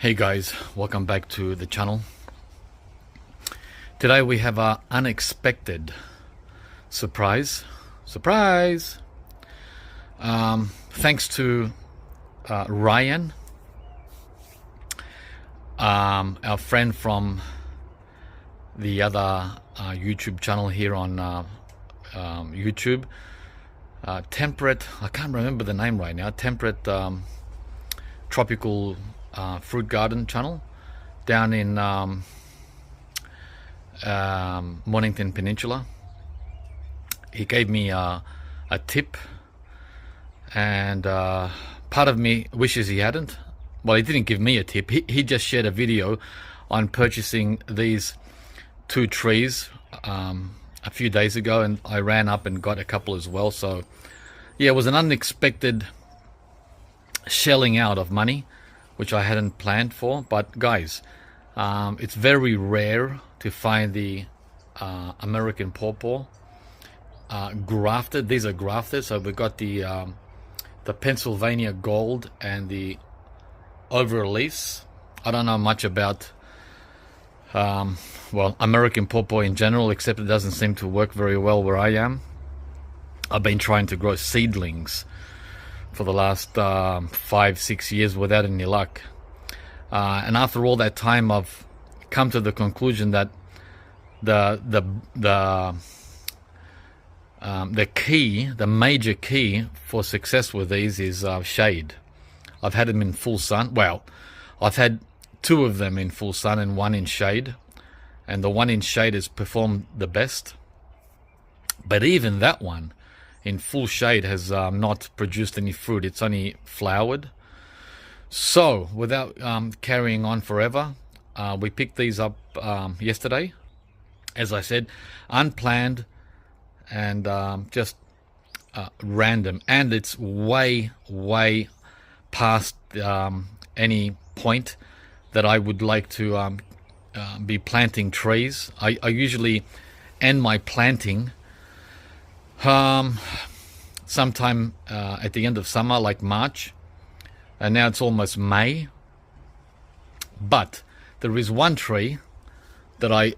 Hey guys, welcome back to the channel. Today we have an unexpected surprise. Thanks to Ryan, our friend from the other YouTube channel here on YouTube. Temperate, I can't remember the name right now. Temperate Tropical Fruit Garden channel down in Mornington Peninsula. He gave me a tip, and part of me wishes he hadn't. Well, he didn't give me a tip. He just shared a video on purchasing these two trees a few days ago, and I ran up and got a couple as well. So yeah, it was an unexpected shelling out of money, which I hadn't planned for. But guys, it's very rare to find the American pawpaw grafted. These are grafted, so we've got the Pennsylvania gold and the over-release. I don't know much about well, American pawpaw in general, except it doesn't seem to work very well where I am. I've been trying to grow seedlings for the last 5-6 years without any luck, and after all that time, I've come to the conclusion that the major key for success with these is shade. I've had them in full sun. Well, I've had two of them in full sun and one in shade, and the one in shade has performed the best. But even that one in full shade has not produced any fruit. It's only flowered. So without carrying on forever, we picked these up yesterday, as I said, unplanned and just random, and it's way past any point that I would like to be planting trees. I usually end my planting sometime at the end of summer, like March, and now it's almost May. But there is one tree that I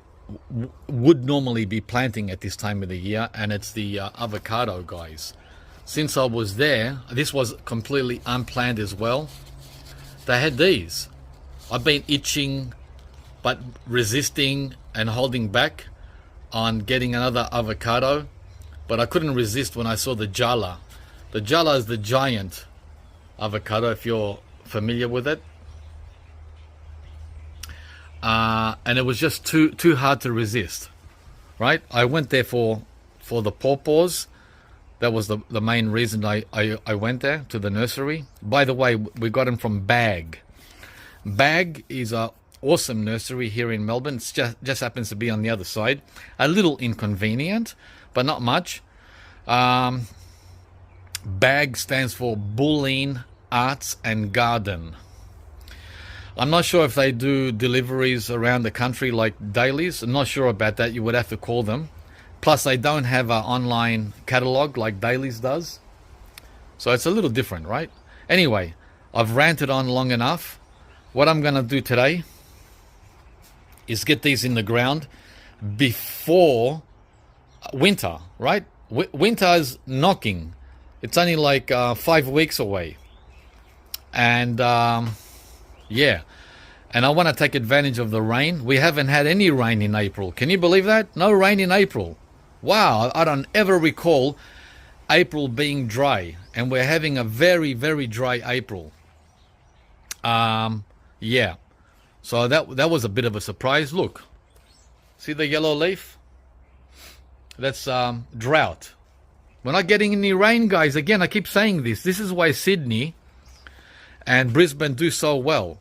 would normally be planting at this time of the year, and it's the avocado, guys. Since I was there, this was completely unplanned as well. They had these. I've been itching but resisting and holding back on getting another avocado, but I couldn't resist when I saw the JALA. The JALA is the giant avocado, if you're familiar with it. And it was just too hard to resist, right? I went there for the pawpaws. That was the main reason I went there, to the nursery. By the way, we got them from Bag. Bag is a awesome nursery here in Melbourne. It just happens to be on the other side. A little inconvenient, but not much. Bag stands for Bulleen Arts and Garden. I'm not sure if they do deliveries around the country like dailies. I'm not sure about that. You would have to call them. Plus, they don't have an online catalog like dailies does. So it's a little different, right? Anyway, I've ranted on long enough. What I'm going to do today is get these in the ground before winter, right? Winter is knocking. It's only like 5 weeks away. And yeah, and I want to take advantage of the rain. We haven't had any rain in April. Can you believe that? No rain in April. Wow, I don't ever recall April being dry, and we're having a very dry April. Yeah, so that was a bit of a surprise. Look, see the yellow leaf? That's drought. We're not getting any rain, guys. Again, I keep saying this. This is why Sydney and Brisbane do so well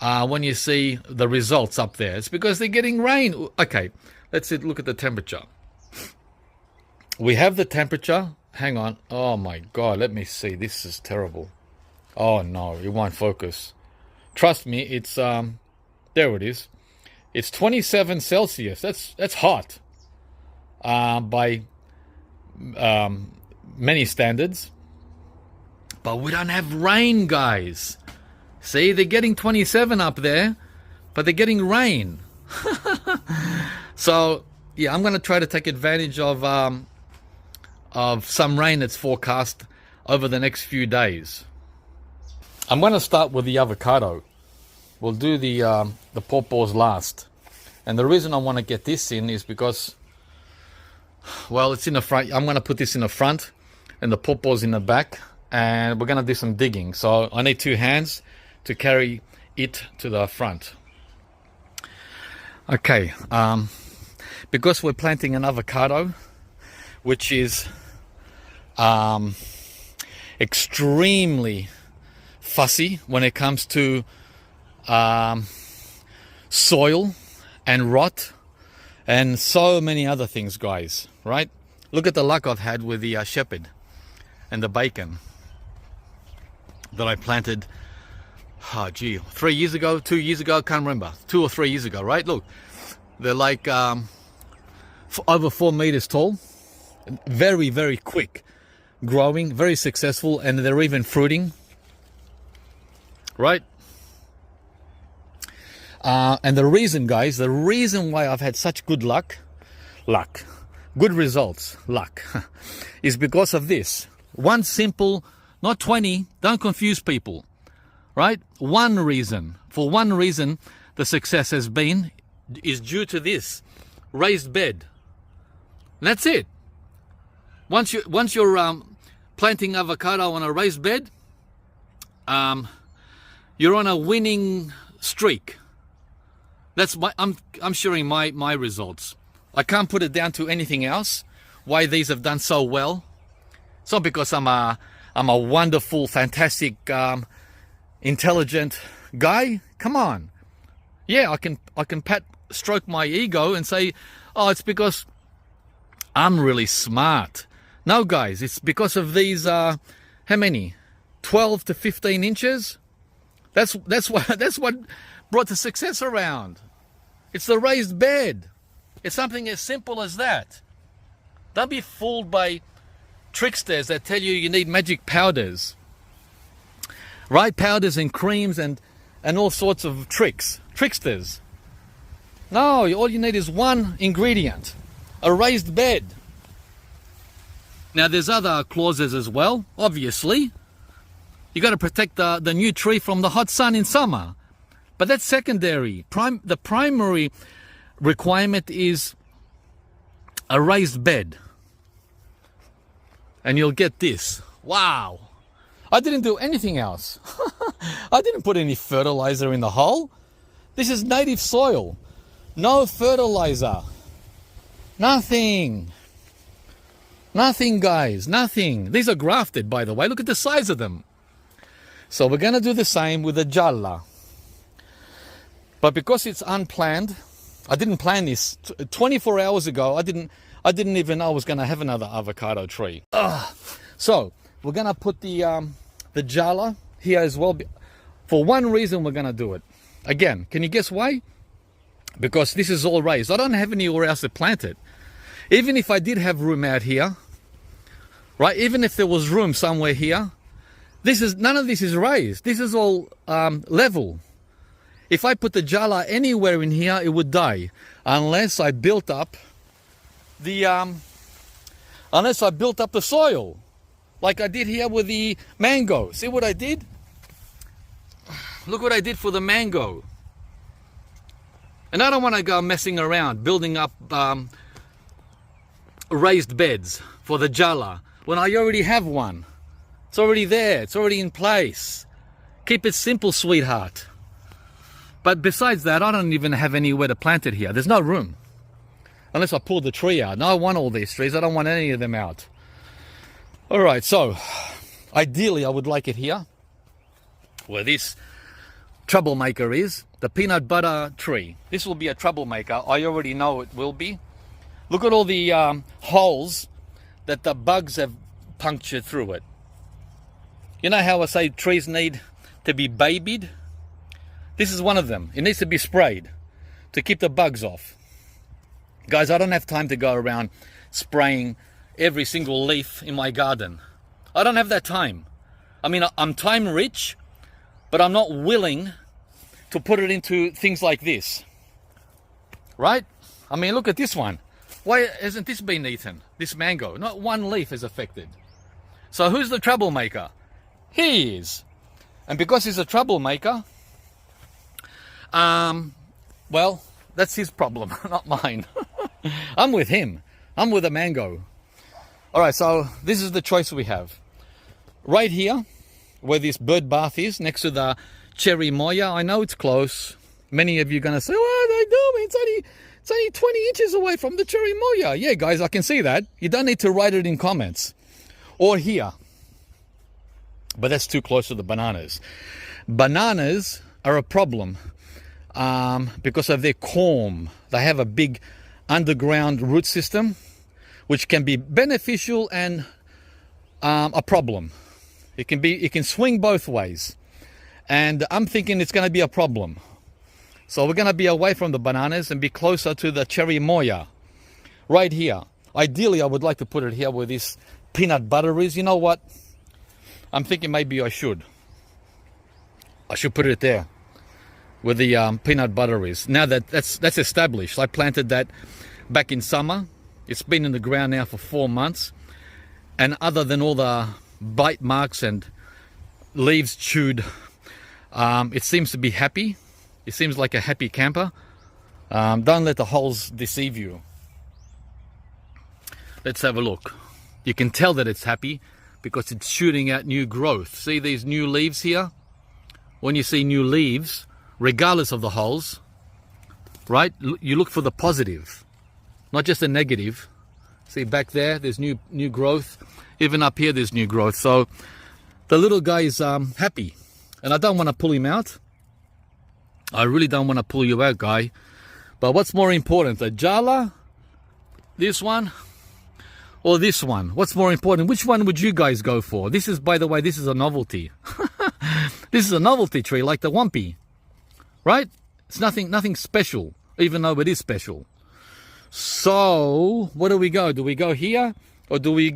when you see the results up there. It's because they're getting rain. Okay, let's look at the temperature. We have the temperature. Hang on. Oh my God, let me see. This is terrible. Oh no, it won't focus. Trust me, it's there it is. It's 27 Celsius. That's hot by many standards. But we don't have rain, guys. See, they're getting 27 up there, but they're getting rain. So, yeah, I'm going to try to take advantage of some rain that's forecast over the next few days. I'm going to start with the avocado. We'll do the pawpaws last. And the reason I want to get this in is because, well, it's in the front. I'm going to put this in the front and the pawpaws in the back. And we're going to do some digging. So I need 2 hands to carry it to the front. Okay. Because we're planting an avocado, which is extremely fussy when it comes to soil and rot and so many other things, guys, right? Look at the luck I've had with the shepherd and the bacon that I planted, 3 years ago, 2 years ago, I can't remember, 2 or 3 years ago, right? Look, they're like over 4 meters tall, very, very quick growing, very successful, and they're even fruiting, right? And the reason, guys, the reason why I've had such good good results, is because of this. One simple, not 20, don't confuse people, right? One reason, the success is due to this raised bed. That's it. Once you're planting avocado on a raised bed, you're on a winning streak. That's I'm sharing my results. I can't put it down to anything else. Why these have done so well? It's not because I'm a wonderful, fantastic, intelligent guy. Come on. Yeah, I can stroke my ego and say, oh, it's because I'm really smart. No, guys, it's because of these. How many? 12 to 15 inches. That's what brought the success around. It's the raised bed. It's something as simple as that. Don't be fooled by tricksters that tell you need magic powders, right? Powders and creams and all sorts of tricksters. No, all you need is one ingredient, a raised bed. Now there's other clauses as well, obviously. You got to protect the new tree from the hot sun in summer. But that's secondary. The primary requirement is a raised bed. And you'll get this. Wow. I didn't do anything else. I didn't put any fertilizer in the hole. This is native soil. No fertilizer. Nothing. Nothing, guys. Nothing. These are grafted, by the way. Look at the size of them. So we're going to do the same with the JALA. But because it's unplanned, I didn't plan this. 24 hours ago, I didn't even know I was going to have another avocado tree. So we're going to put the JALA here as well. For one reason, we're going to do it. Again, can you guess why? Because this is all raised. I don't have anywhere else to plant it. Even if I did have room out here, right? Even if there was room somewhere here, none of this is raised. This is all level. If I put the JALA anywhere in here, it would die unless I built up the soil, like I did here with the mango. See what I did? Look what I did for the mango. And I don't want to go messing around building up raised beds for the JALA when I already have one. It's already there. It's already in place. Keep it simple, sweetheart. But besides that, I don't even have anywhere to plant it here. There's no room. Unless I pull the tree out. No, I want all these trees. I don't want any of them out. All right, so ideally I would like it here, where this troublemaker is, the peanut butter tree. This will be a troublemaker. I already know it will be. Look at all the holes that the bugs have punctured through it. You know how I say trees need to be babied? This is one of them. It needs to be sprayed to keep the bugs off. Guys, I don't have time to go around spraying every single leaf in my garden. I don't have that time. I mean, I'm time rich, but I'm not willing to put it into things like this. Right? I mean, look at this one. Why hasn't this been eaten? This mango. Not one leaf is affected. So who's the troublemaker? He is. And because he's a troublemaker, well, that's his problem, not mine. I'm with him. I'm with a mango. All right, so this is the choice we have. Right here, where this bird bath is, next to the cherry moya. I know it's close. Many of you are going to say, what are they doing? It's only 20 inches away from the cherry moya. Yeah, guys, I can see that. You don't need to write it in comments. Or here. But that's too close to the bananas. Bananas are a problem because of their corm. They have a big underground root system, which can be beneficial and a problem. It can swing both ways. And I'm thinking it's going to be a problem. So we're going to be away from the bananas and be closer to the cherry moya. Right here. Ideally, I would like to put it here where this peanut butter is. You know what? I'm thinking maybe I should put it there where the peanut butter is. Now that's established. I planted that back in summer. It's been in the ground now for 4 months. And other than all the bite marks and leaves chewed, it seems to be happy. It seems like a happy camper. Don't let the holes deceive you. Let's have a look. You can tell that it's happy because it's shooting out new growth. See these new leaves here? When you see new leaves, regardless of the holes, right? You look for the positive, not just the negative. See back there, there's new growth. Even up here, there's new growth. So the little guy is happy, and I don't want to pull him out. I really don't want to pull you out, guy. But what's more important, the JALA, this one, or this one? What's more important? Which one would you guys go for? This is, by the way, this is a novelty. This is a novelty tree, like the Wumpy, right? It's nothing special, even though it is special. So, where do we go? Do we go here, or do we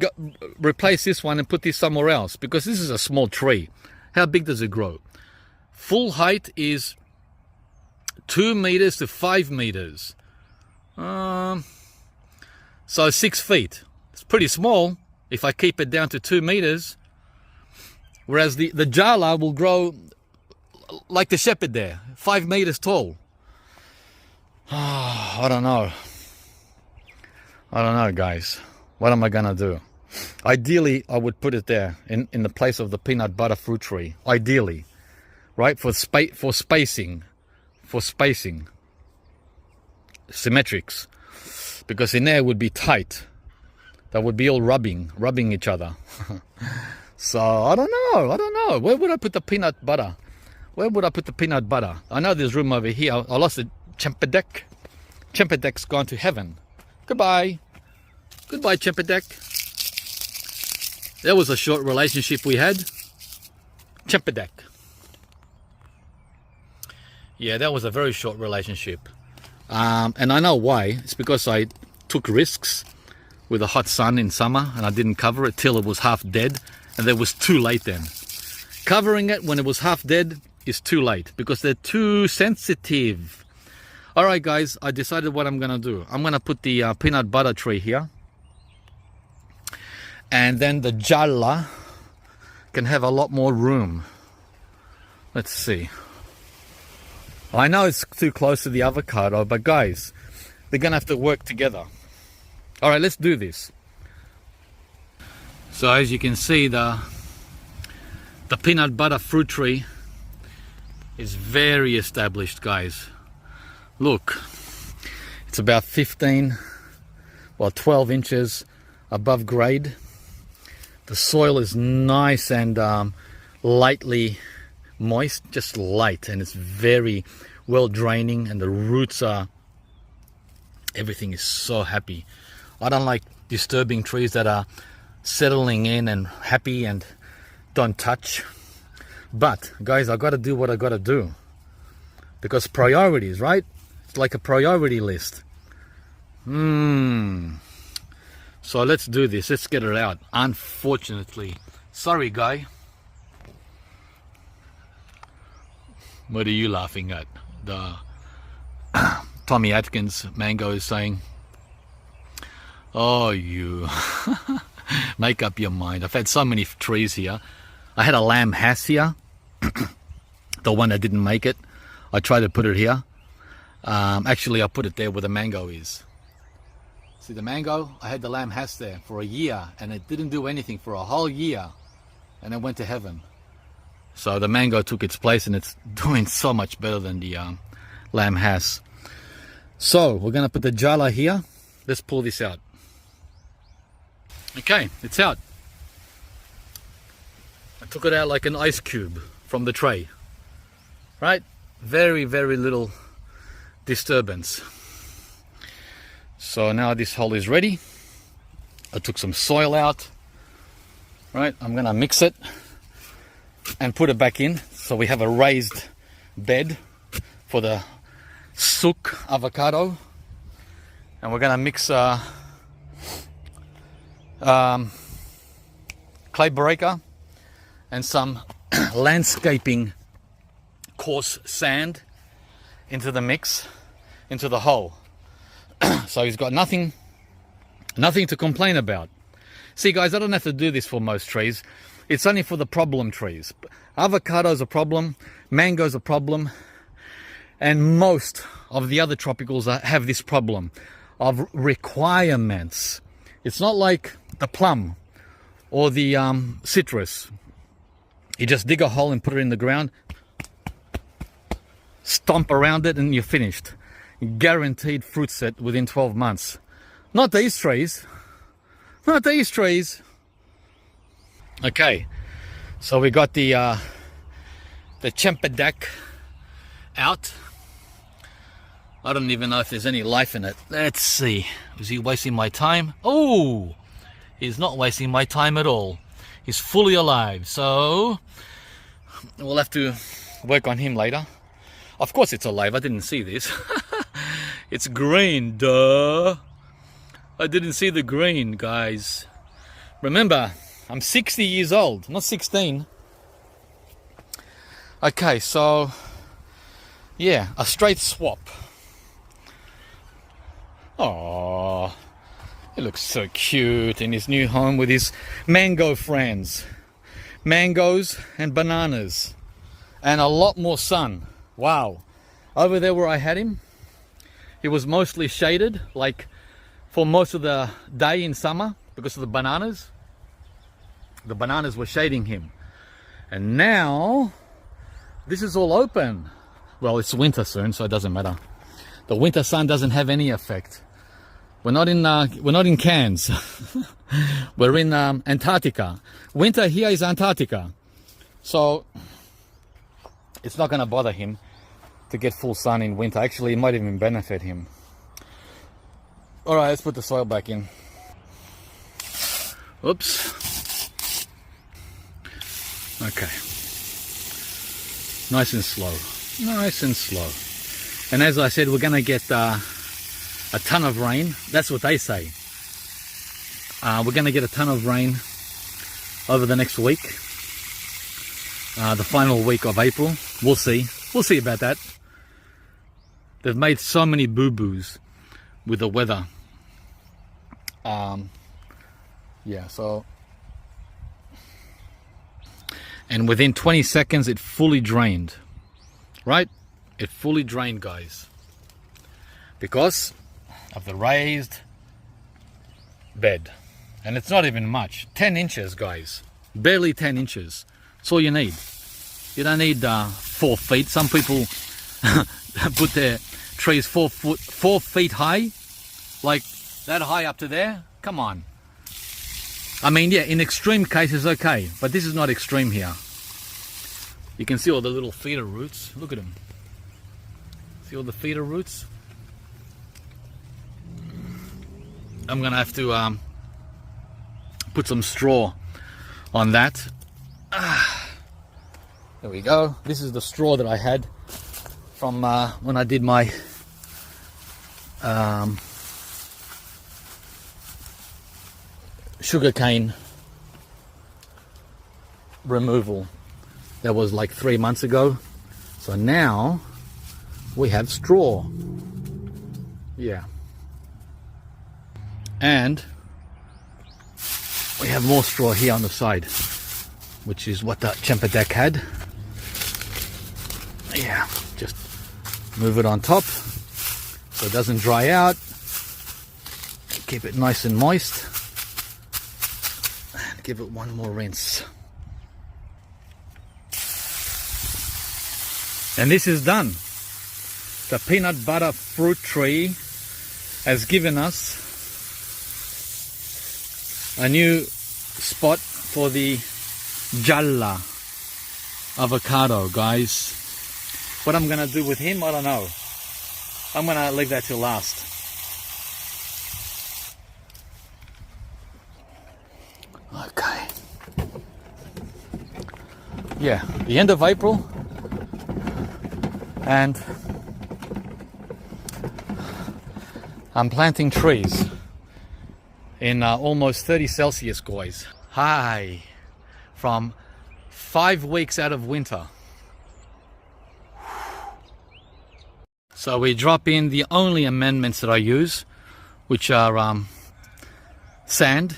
replace this one and put this somewhere else? Because this is a small tree. How big does it grow? Full height is 2 meters to 5 meters. So 6 feet. It's pretty small if I keep it down to 2 meters. Whereas the JALA will grow like the shepherd there, 5 meters tall. I don't know. I don't know, guys. What am I gonna do? Ideally, I would put it there in the place of the peanut butter fruit tree. Ideally, right? For spacing. Symmetrics. Because in there it would be tight. That would be all rubbing each other. So I don't know. Where would I put the peanut butter? I know there's room over here. I lost it. Chempedak. Chempedek's gone to heaven. Goodbye, Chempedek. That was a short relationship we had. Chempedek. Yeah, that was a very short relationship. And I know why. It's because I took risks with the hot sun in summer and I didn't cover it till it was half dead, and it was too late then. Covering it when it was half dead is too late because they're too sensitive. All right, guys, I decided what I'm going to do. I'm going to put the peanut butter tree here. And then the JALA can have a lot more room. Let's see. I know it's too close to the avocado, but guys, they're going to have to work together. All right, let's do this. So as you can see, the peanut butter fruit tree is very established, guys. Look, it's about 12 inches above grade. The soil is nice and lightly moist, just light, and it's very well draining, and the roots are, everything is so happy. I don't like disturbing trees that are settling in and happy and don't touch. But guys, I got to do what I got to do because priorities, right? It's like a priority list. So let's do this. Let's get it out. Unfortunately, sorry, guy. What are you laughing at? The Tommy Atkins mango is saying, oh, you make up your mind. I've had so many trees here. I had a lamb hass here, the one that didn't make it. I tried to put it here. Actually, I put it there where the mango is. See the mango? I had the lamb hass there for a year, and it didn't do anything for a whole year, and it went to heaven. So the mango took its place, and it's doing so much better than the lamb hass. So we're going to put the JALA here. Let's pull this out. Okay, it's out. I took it out like an ice cube from the tray. Right? Very, very little disturbance. So now this hole is ready. I took some soil out. Right, I'm gonna mix it and put it back in so we have a raised bed for the sook avocado. And we're gonna mix clay breaker and some landscaping coarse sand into the mix, into the hole. So he's got nothing to complain about. See guys, I don't have to do this for most trees. It's only for the problem trees. Avocado's a problem, mango's a problem, and most of the other tropicals have this problem of requirements. It's not like the plum or the citrus. You just dig a hole and put it in the ground, stomp around it, and you're finished. Guaranteed fruit set within 12 months. Not these trees. Not these trees. Okay, so we got the Chempedak out. I don't even know if there's any life in it. Let's see. Is he wasting my time? Oh, he's not wasting my time at all. He's fully alive. So we'll have to work on him later. Of course it's alive. I didn't see this. It's green, duh. I didn't see the green, guys. Remember, I'm 60 years old, not 16. Okay, so yeah, a straight swap. Oh, he looks so cute in his new home with his mango friends. Mangoes and bananas. And a lot more sun. Wow. Over there where I had him, he was mostly shaded, like for most of the day in summer because of the bananas. The bananas were shading him. And now, this is all open. Well, it's winter soon, so it doesn't matter. The winter sun doesn't have any effect. We're not in Cairns. We're in Antarctica. Winter here is Antarctica. So, it's not going to bother him to get full sun in winter. Actually, it might even benefit him. Alright, let's put the soil back in. Oops. Okay. Nice and slow. Nice and slow. And as I said, we're going to get a ton of rain. That's what they say. We're going to get a ton of rain over the next week. The final week of April. We'll see. We'll see about that. They've made so many boo-boos with the weather. Yeah, so... And within 20 seconds, it fully drained. Right? It fully drained, guys. Because of the raised bed. And it's not even much. 10 inches, guys. Barely 10 inches. That's all you need. You don't need 4 feet. Some people put their trees 4 feet high. Like that high up to there. Come on. I mean, yeah, in extreme cases, okay. But this is not extreme here. You can see all the little feeder roots. Look at them. See all the feeder roots? I'm going to have to put some straw on that. There we go. This is the straw that I had from when I did my sugarcane removal. That was like 3 months ago. So now we have straw. Yeah. And we have more straw here on the side, which is what that Chempedak had. Yeah, just move it on top so it doesn't dry out. Keep it nice and moist. And give it one more rinse. And this is done. The peanut butter fruit tree has given us a new spot for the JALA avocado, guys. What I'm gonna do with him, I don't know. I'm gonna leave that till last. Okay. Yeah, the end of April, and I'm planting trees in almost 30 Celsius, guys. Hi, from 5 weeks out of winter. So we drop in the only amendments that I use, which are sand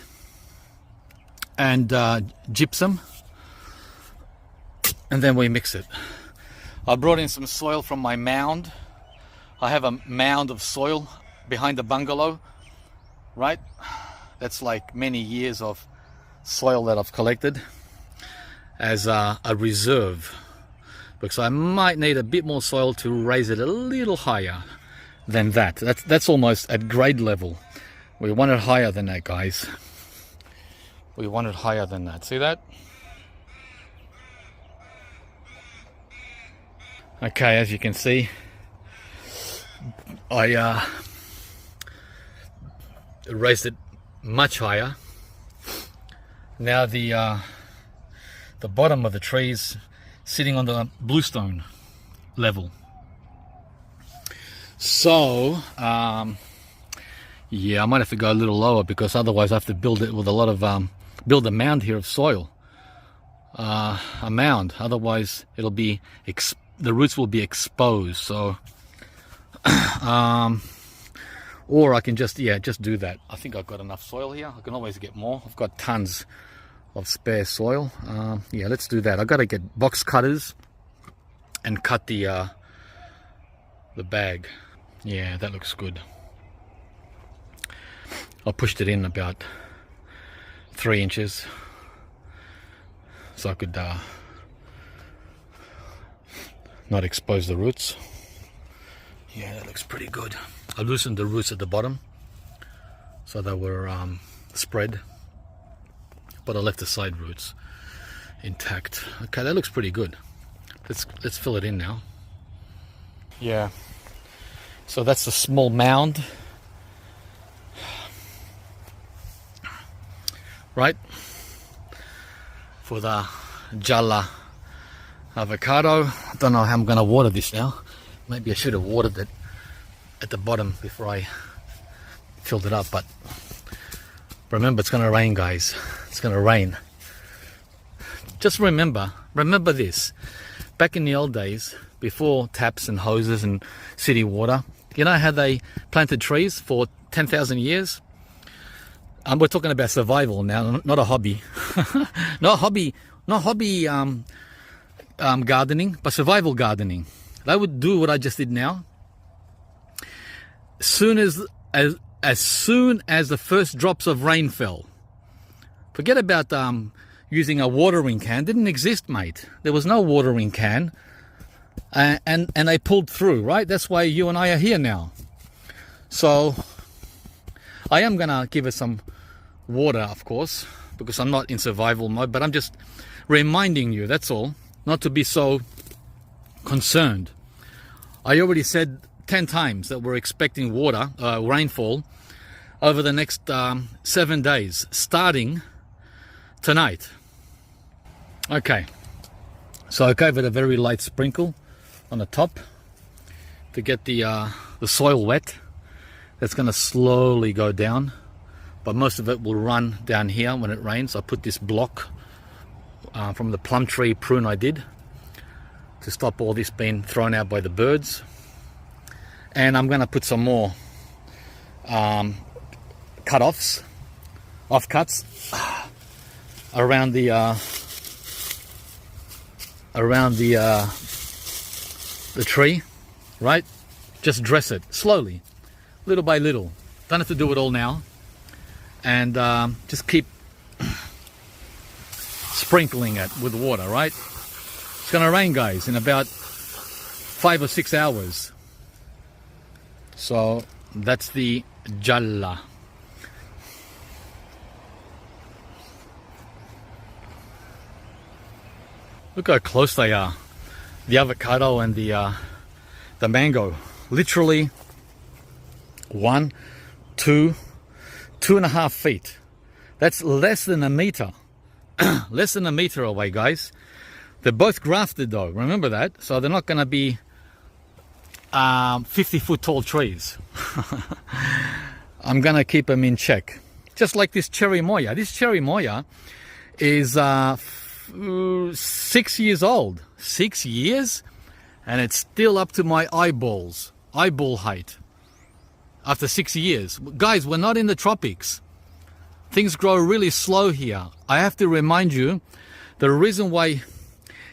and gypsum, and then we mix it. I brought in some soil from my mound. I have a mound of soil behind the bungalow, right? That's like many years of soil that I've collected as a reserve, because I might need a bit more soil to raise it a little higher than that. That's almost at grade level. We want it higher than that, guys. We want it higher than that. See that? Okay, as you can see, I raised it much higher. Now the bottom of the trees sitting on the bluestone level. So yeah, I might have to go a little lower, because otherwise I have to build it with a lot of build a mound here of soil, a mound. Otherwise it'll be the roots will be exposed. So or I can just do that. I think I've got enough soil here. I can always get more. I've got tons of spare soil. Yeah, let's do that. I've got to get box cutters and cut the bag. Yeah, that looks good. I pushed it in about 3 inches so I could not expose the roots. Yeah, that looks pretty good. I loosened the roots at the bottom so they were spread, but I left the side roots intact. Okay, that looks pretty good. Let's fill it in now. Yeah, so that's a small mound, right, for the JALA avocado. I don't know how I'm going to water this now. Maybe I should have watered it at the bottom before I filled it up, but remember, it's going to rain, guys. It's going to rain. Just remember this. Back in the old days, before taps and hoses and city water, you know how they planted trees for 10,000 years? We're talking about survival now, not a hobby. not hobby gardening, but survival gardening. They would do what I just did now. As soon as the first drops of rain fell, forget about using a watering can. Didn't exist, mate. There was no watering can, and they pulled through, right? That's why you and I are here now. So I am gonna give it some water, of course, because I'm not in survival mode, but I'm just reminding you, that's all, not to be so concerned. I already said 10 times that we're expecting rainfall over the next 7 days, starting tonight. Okay, so I gave it a very light sprinkle on the top to get the soil wet. That's going to slowly go down, but most of it will run down here when it rains. I put this block from the plum tree prune I did, to stop all this being thrown out by the birds. And I'm going to put some more cut-offs, offcuts around the tree, right? Just dress it slowly, little by little. Don't have to do it all now. And just keep sprinkling it with water, right? It's going to rain, guys, in about 5 or 6 hours. So that's the JALA. Look how close they are. The avocado and the mango. Literally 1, 2, 2.5 feet. That's less than a meter. Less than a meter away, guys. They're both grafted though, remember that. So they're not going to be 50-foot tall trees. I'm going to keep them in check. Just like this cherry moya. This cherry moya is 6 years old. 6 years? And it's still up to my eyeballs. Eyeball height. After 6 years. Guys, we're not in the tropics. Things grow really slow here. I have to remind you, the reason why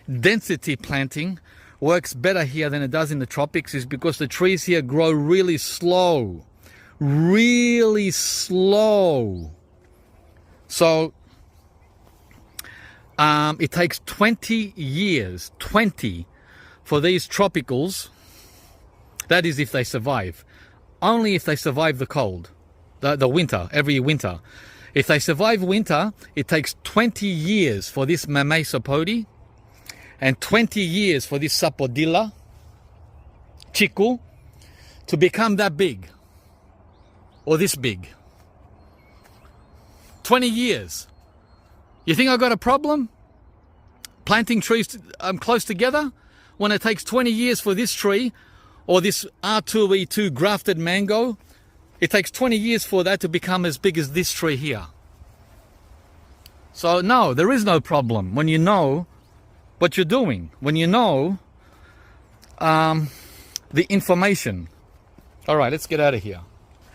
density planting works better here than it does in the tropics is because the trees here grow really slow. Really slow. So it takes 20 years, 20, for these tropicals. That is if they survive. Only if they survive the cold, the winter, every winter. If they survive winter, it takes 20 years for this Mamey sapodi and 20 years for this sapodilla, chiku, to become that big or this big. 20 years. You think I got a problem planting trees close together when it takes 20 years for this tree or this R2E2 grafted mango? It takes 20 years for that to become as big as this tree here. So no, there is no problem when you know what you're doing, when you know the information. All right, let's get out of here.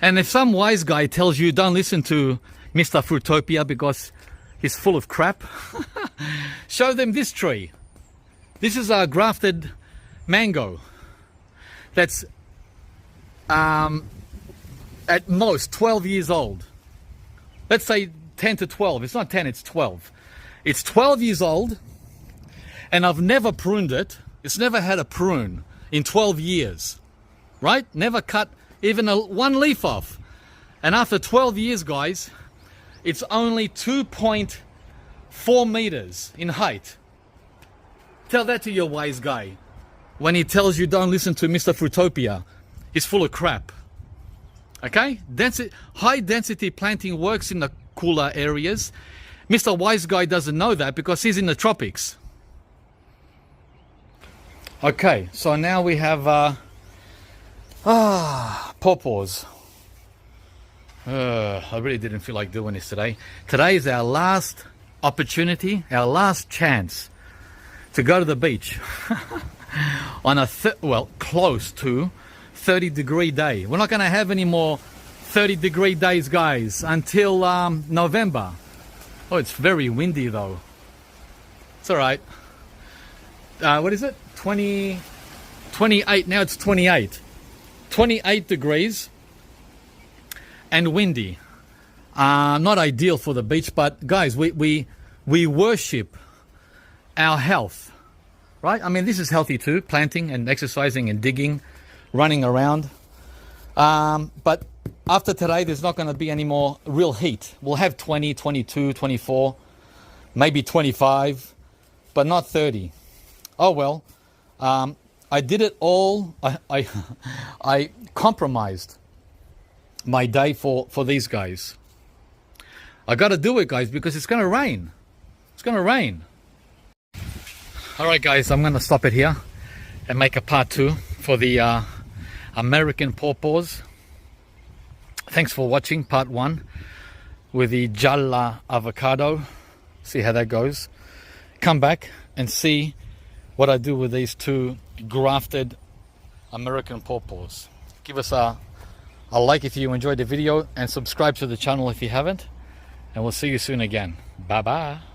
And if some wise guy tells you don't listen to Mr. Fruitopia because he's full of crap, show them this tree. This is a grafted mango that's at most 12 years old. Let's say 10 to 12. It's not 10, it's 12. It's 12 years old, and I've never pruned it. It's never had a prune in 12 years, right? Never cut even one leaf off. And after 12 years, guys, it's only 2.4 meters in height. Tell that to your wise guy when he tells you don't listen to Mr. Fruitopia. He's full of crap. Okay? High density planting works in the cooler areas. Mr. Wise Guy doesn't know that because he's in the tropics. Okay, so now we have pawpaws. I really didn't feel like doing this today. Today is our last opportunity, our last chance to go to the beach on a close to 30-degree day. We're not going to have any more 30-degree days, guys, until November. Oh, it's very windy though. It's all right. What is it? 28. Now it's 28. 28 degrees and windy. Not ideal for the beach, but guys, we worship our health, right? I mean, this is healthy too, planting and exercising and digging, running around. But after today, there's not going to be any more real heat. We'll have 20, 22, 24, maybe 25, but not 30. Oh well. I did it all. I compromised my day for these guys. I got to do it, guys, because it's going to rain. It's going to rain. All right, guys, I'm going to stop it here and make a part 2 for the American pawpaws. Thanks for watching part 1 with the JALA avocado. See how that goes. Come back and see what I do with these two grafted American pawpaws. Give us a like if you enjoyed the video, and subscribe to the channel if you haven't, and we'll see you soon again. Bye bye.